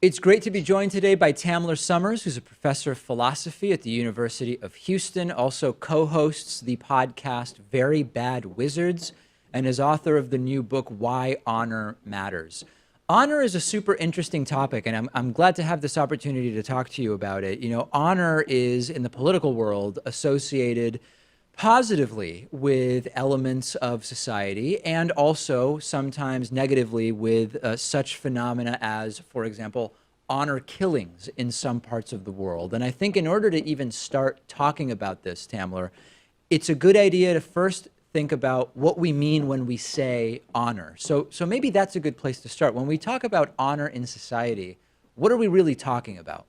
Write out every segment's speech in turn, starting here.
It's great to be joined today by Tamler Sommers, who's a professor of philosophy at the University of Houston, also co-hosts the podcast Very Bad Wizards, and is author of the new book, Why Honor Matters. Honor is a super interesting topic, and I'm glad to have this opportunity to talk to you about it. You know, honor is, in the political world, associated positively with elements of society and also sometimes negatively with such phenomena as, for example, honor killings in some parts of the world. And I think in order to even start talking about this, Tamler, it's a good idea to first think about what we mean when we say honor. So maybe that's a good place to start. When we talk about honor in society, what are we really talking about?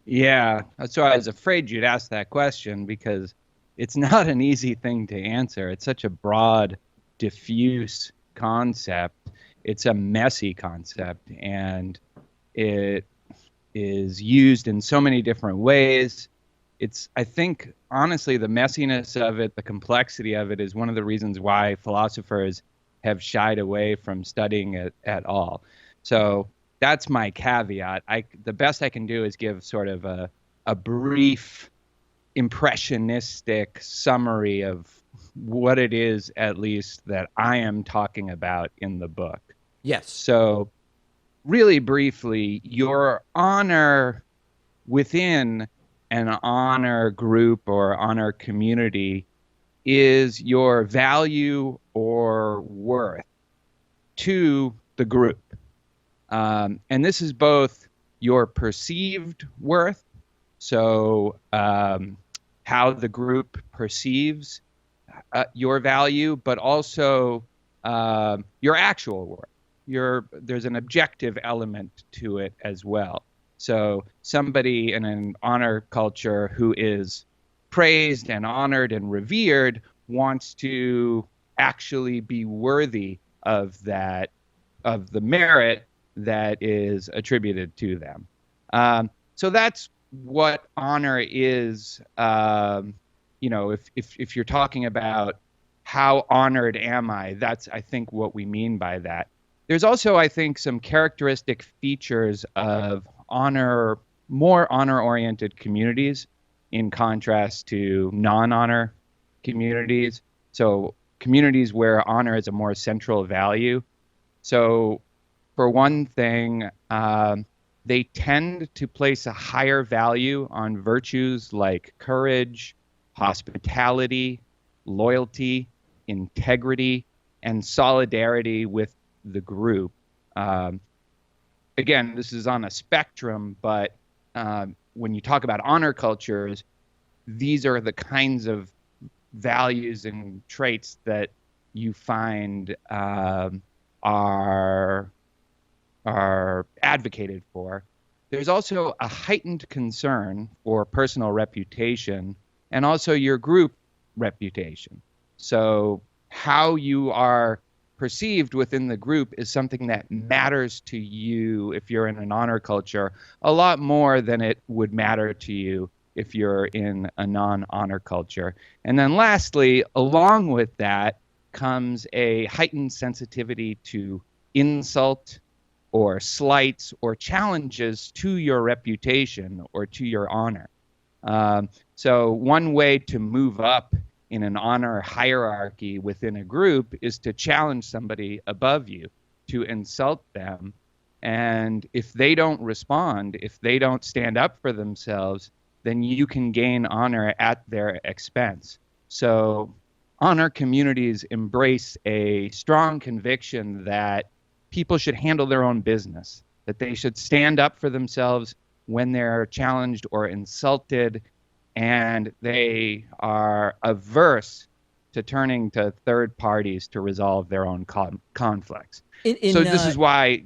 Yeah, so I was afraid you'd ask that question because it's not an easy thing to answer. It's such a broad, diffuse concept. It's a messy concept, and it is used in so many different ways. I think, honestly, the messiness of it, the complexity of it is one of the reasons why philosophers have shied away from studying it at all. So that's my caveat. The best I can do is give sort of a brief, impressionistic summary of what it is, at least, that I am talking about in the book. Yes. So really briefly, your honor within an honor group or honor community is your value or worth to the group. And this is both your perceived worth, so how the group perceives your value, but also your actual worth. There's an objective element to it as well. So somebody in an honor culture who is praised and honored and revered wants to actually be worthy of that, of the merit that is attributed to them. So that's what honor is. If you're talking about how honored am I, that's, I think, what we mean by that. There's also, I think, some characteristic features of more honor-oriented communities in contrast to non-honor communities. So communities where honor is a more central value. So for one thing, they tend to place a higher value on virtues like courage, hospitality, loyalty, integrity, and solidarity with the group. Again, this is on a spectrum, but when you talk about honor cultures, these are the kinds of values and traits that you find are advocated for. There's also a heightened concern for personal reputation and also your group reputation. So how you are perceived within the group is something that matters to you if you're in an honor culture a lot more than it would matter to you if you're in a non-honor culture. And then lastly, along with that comes a heightened sensitivity to insult or slights or challenges to your reputation or to your honor. So one way to move up in an honor hierarchy within a group is to challenge somebody above you, to insult them. And if they don't respond, if they don't stand up for themselves, then you can gain honor at their expense. So honor communities embrace a strong conviction that people should handle their own business, that they should stand up for themselves when they're challenged or insulted, and they are averse to turning to third parties to resolve their own conflicts. So this is why.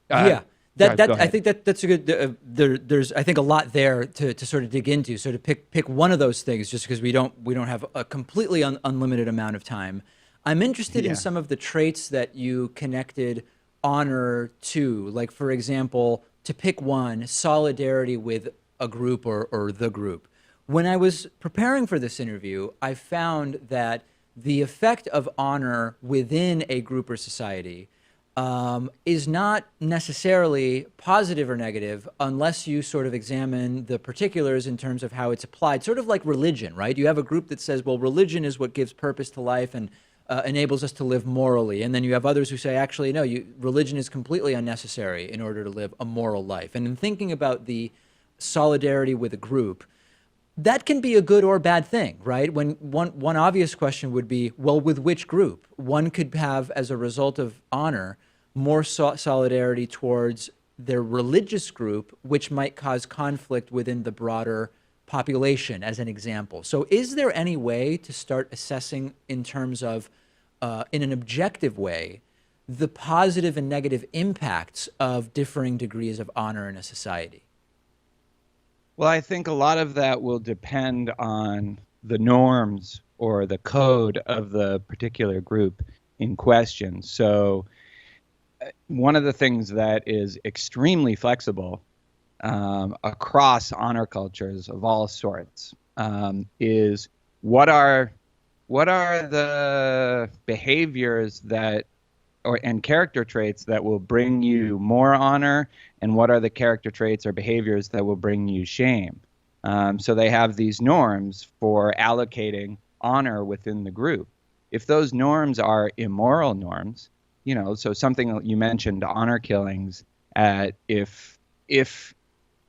Yeah, go I ahead. think that's a good. There's I think a lot there to sort of dig into. So to pick one of those things, just because we don't have a completely unlimited amount of time. I'm interested in Yeah. some of the traits that you connected honor to, like, for example, to pick one, solidarity with a group or the group. When I was preparing for this interview, I found that the effect of honor within a group or society is not necessarily positive or negative unless you sort of examine the particulars in terms of how it's applied, sort of like religion, right? You have a group that says, well, religion is what gives purpose to life and enables us to live morally. And then you have others who say, actually, no, religion is completely unnecessary in order to live a moral life. And in thinking about the solidarity with a group, that can be a good or bad thing, right? When one obvious question would be, well, with which group? One could have, as a result of honor, more solidarity towards their religious group, which might cause conflict within the broader population, as an example. So is there any way to start assessing in terms of, in an objective way, the positive and negative impacts of differing degrees of honor in a society? Well, I think a lot of that will depend on the norms or the code of the particular group in question. So one of the things that is extremely flexible across honor cultures of all sorts is what are the behaviors that and character traits that will bring you more honor, and what are the character traits or behaviors that will bring you shame. So they have these norms for allocating honor within the group. If those norms are immoral norms, so something you mentioned, honor killings, if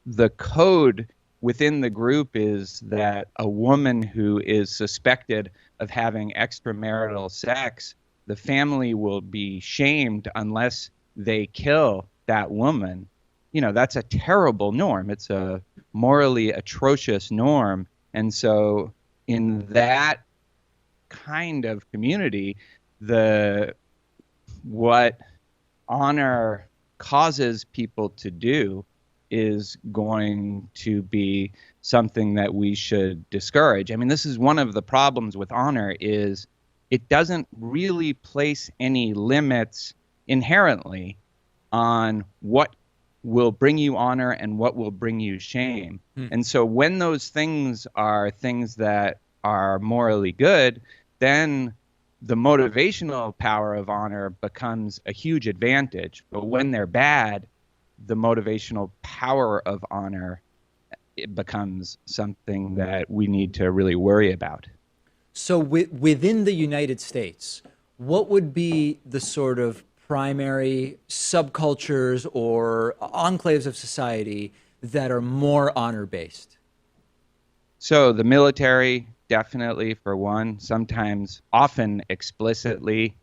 the code within the group is that a woman who is suspected of having extramarital sex, the family will be shamed unless they kill that woman. That's a terrible norm. It's a morally atrocious norm. And so in that kind of community, what honor causes people to do is going to be something that we should discourage. I mean, this is one of the problems with honor is it doesn't really place any limits inherently on what will bring you honor and what will bring you shame. And so when those things are things that are morally good, then the motivational power of honor becomes a huge advantage. But when they're bad, the motivational power of honor, it becomes something that we need to really worry about. So within the United States, what would be the sort of primary subcultures or enclaves of society that are more honor-based? So the military, definitely, for one, sometimes, often explicitly.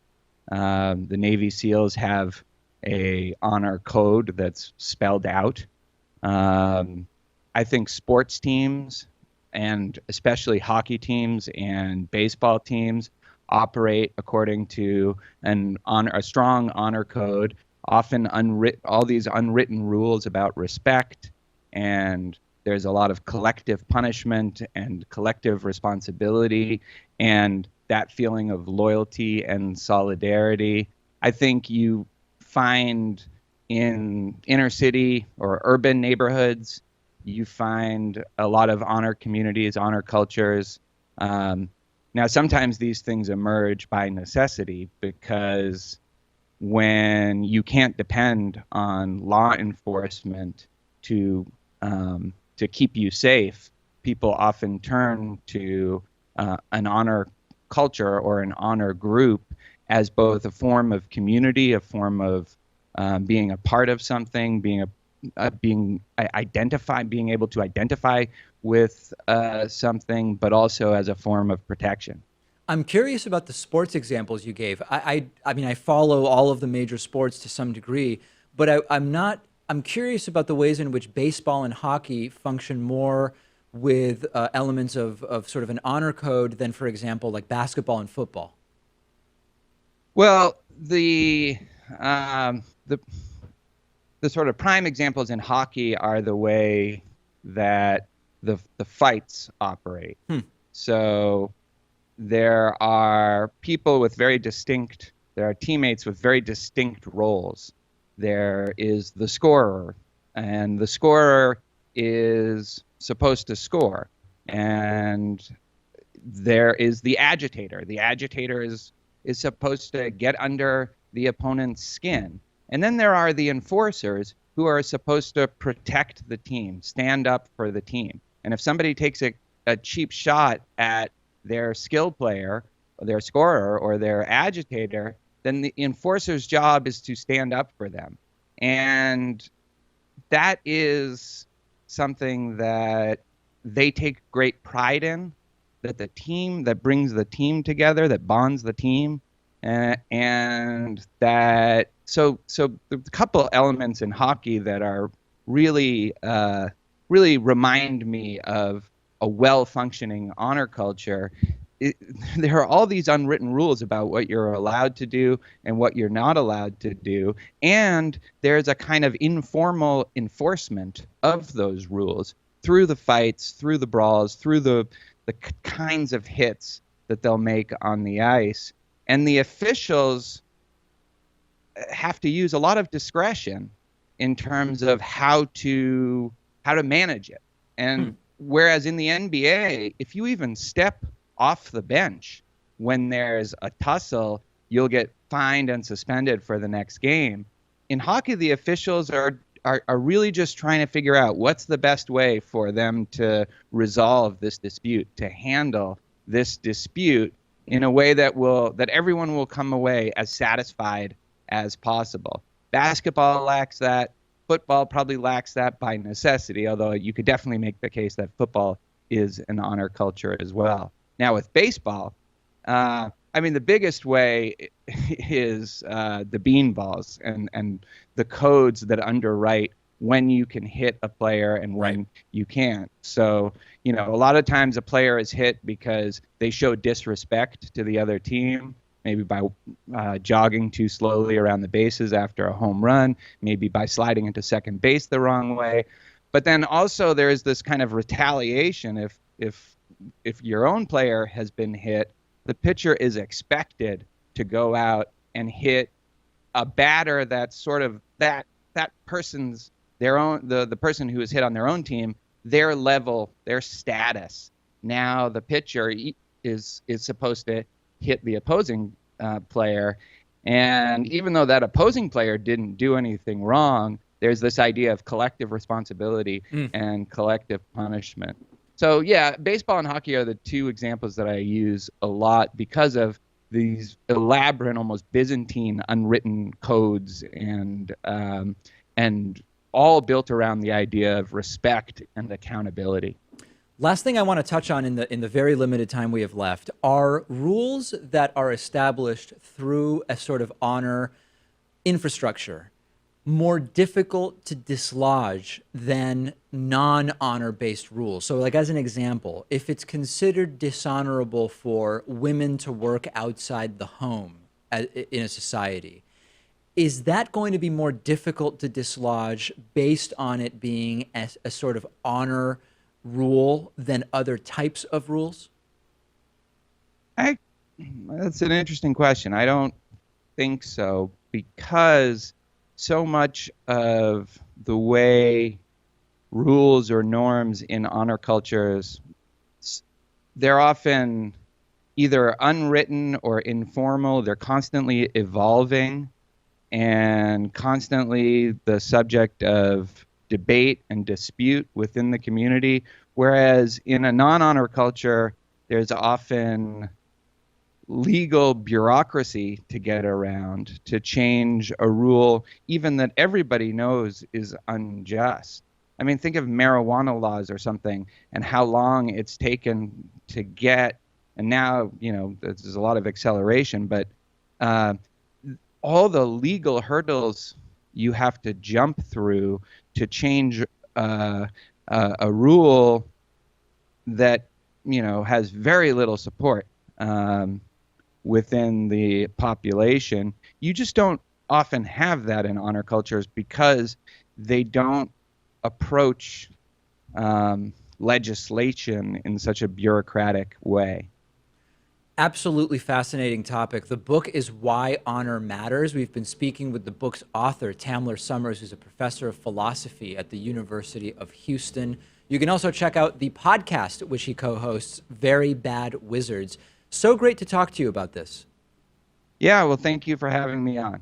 The Navy SEALs have a honor code that's spelled out. I think sports teams, and especially hockey teams and baseball teams, operate according to a strong honor code, often all these unwritten rules about respect, and there's a lot of collective punishment and collective responsibility and that feeling of loyalty and solidarity. I think you find in inner city or urban neighborhoods, you find a lot of honor communities, honor cultures. Now, sometimes these things emerge by necessity because when you can't depend on law enforcement to keep you safe, people often turn to an honor culture or an honor group as both a form of community, a form of being a part of something, being able to identify with something, but also as a form of protection. I'm curious about the sports examples you gave. I mean, I follow all of the major sports to some degree, but I'm curious about the ways in which baseball and hockey function more with elements of sort of an honor code than, for example, like basketball and football. Well, the sort of prime examples in hockey are the way that the fights operate. So there are teammates with very distinct roles. There is the scorer, and the scorer is supposed to score. And there is the agitator. The agitator is supposed to get under the opponent's skin. And then there are the enforcers who are supposed to protect the team, stand up for the team. And if somebody takes a cheap shot at their skill player, or their scorer, or their agitator, then the enforcer's job is to stand up for them. And that is something that they take great pride in, that the team, that brings the team together, that bonds the team. And that, so a couple elements in hockey that are really, really remind me of a well-functioning honor culture. There are all these unwritten rules about what you're allowed to do and what you're not allowed to do. And there's a kind of informal enforcement of those rules through the fights, through the brawls, through the kinds of hits that they'll make on the ice. And the officials have to use a lot of discretion in terms of how to manage it. And whereas in the NBA, if you even step off the bench when there's a tussle, you'll get fined and suspended for the next game. In hockey, the officials are really just trying to figure out what's the best way for them to resolve this dispute, to handle this dispute in a way that everyone will come away as satisfied as possible. Basketball lacks that. Football probably lacks that by necessity, although you could definitely make the case that football is an honor culture as well. Now with baseball, the biggest way is the beanballs and the codes that underwrite when you can hit a player and when you can't. So, a lot of times a player is hit because they show disrespect to the other team, maybe by jogging too slowly around the bases after a home run, maybe by sliding into second base the wrong way. But then also there is this kind of retaliation. If your own player has been hit, the pitcher is expected to go out and hit a batter that's sort of that person's their own, the person who is hit on their own team, their level, their status. Now the pitcher is supposed to hit the opposing player, and even though that opposing player didn't do anything wrong, there's this idea of collective responsibility and collective punishment. So yeah, baseball and hockey are the two examples that I use a lot because of these elaborate, almost Byzantine unwritten codes and all built around the idea of respect and accountability. Last thing I want to touch on in the very limited time we have left are rules that are established through a sort of honor infrastructure more difficult to dislodge than non-honor-based rules. So like as an example, if it's considered dishonorable for women to work outside the home in a society, is that going to be more difficult to dislodge based on it being a sort of honor rule than other types of rules? That's an interesting question. I don't think so, because so much of the way rules or norms in honor cultures, they're often either unwritten or informal. They're constantly evolving and constantly the subject of debate and dispute within the community. Whereas in a non-honor culture, there's often legal bureaucracy to get around to change a rule, even that everybody knows is unjust. I mean, think of marijuana laws or something and how long it's taken to get, and now, there's a lot of acceleration, but all the legal hurdles you have to jump through to change a rule that, has very little support within the population. You just don't often have that in honor cultures because they don't approach legislation in such a bureaucratic way. Absolutely fascinating topic. The book is Why Honor Matters. We've been speaking with the book's author, Tamler Sommers, who's a professor of philosophy at the University of Houston. You can also check out the podcast, which he co-hosts, Very Bad Wizards. So great to talk to you about this. Yeah, well, thank you for having me on.